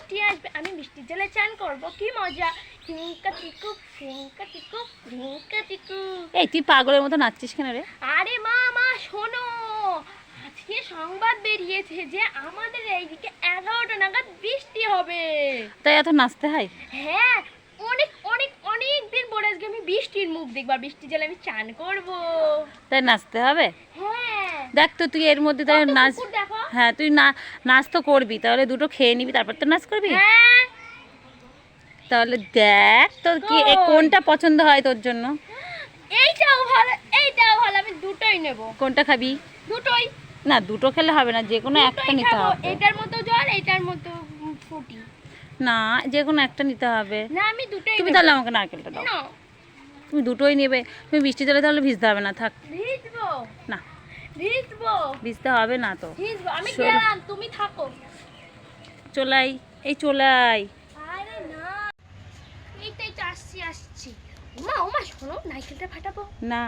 বৃষ্টি আসবে, আমি বৃষ্টির জলে চান করবো, কি মজা। রিঙ্কা টিকু রিঙ্কা টিকু রিঙ্কা টিকু। এই তুই পাগলের মতো নাচছিস কেন রে? আরে মা মা শোনো, আজকে সংবাদ বেরিয়েছে যে আমাদের এইদিকে 11টা নাগাদ বৃষ্টি হবে। তাই এত নাচতে হয়? হ্যাঁ, অনেক অনেক অনেক দিন পরে আজকে আমি বৃষ্টির মুখ দেখবো, আর বৃষ্টির জলে আমি চান করব। তাই নাচতে হবে? হ্যাঁ দেখ তো তুই এর মধ্যে তাহলে কত নাচ। কুকুর দেখো। হ্যাঁ তুই নাচ তো করবি, তাহলে দুটো খেয়ে নিবি তারপর তো নাচ করবি। হ্যাঁ তাহলে দেখ তোর কি কই? কোনটা পছন্দ হয় তোর জন্য। এইটাও ভালো, এইটাও ভালো, আমি দুটোই নেব। কোনটা খাবি? দুটোই না দুটো খেলে হবে না, যে কোনো একটা দুটোই নিতে খাবো, হবে। এটার মতো জল এটার মতো ফুটি। না যে কোনো একটা নিতে হবে। না আমি দুটোই তুমি নেব। তাহলে আমাকে নারকেলটা দাও। না তুমি দুটোই নেবে, তুমি বৃষ্টি জলে তাহলে ভিজতে হবে না, থাক। ভিজবো না ভিজবো ভিজতে হবে না তো। ভিজবো, আমি শোনো। গেলাম, তুমি থাকো। চলাই, এই চলাই। আরে না, এইটাই তো আসছি আসছি। ওমা ওমা শোনো, নারকেলটা ফাটাবো। না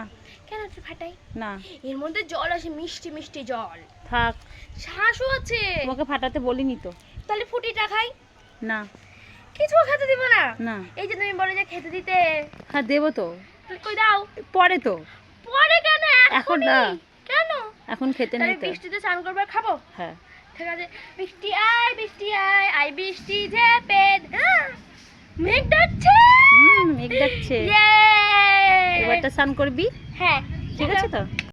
কেন একটু ফাটাই? না এর মধ্যে জল আছে, মিষ্টি মিষ্টি জল, থাক, শ্বাসও আছে। তোমাকে ফাটাতে বলিনি তো। তাহলে ফুটিটা খাই। না কিছু খেতে দিব না। না এই যে তুমি বলে যে খেতে দিতে, হ্যাঁ দেবো তো, তাহলে কই দাও। পরে তো। পরে কেন, এখন এখনই? না। কেন? এখন খেতে তাহলে নেই তো। বৃষ্টিতে স্নান করবো আর খাবো। হ্যাঁ ঠিক আছে, বৃষ্টি আয় বৃষ্টি আয়, আয় বৃষ্টি ঝেপে। মেঘ ডাকছে। মেঘ ডাকছে। Yay! এবারটা স্নান করবি, হ্যাঁ ঠিক আছে তো।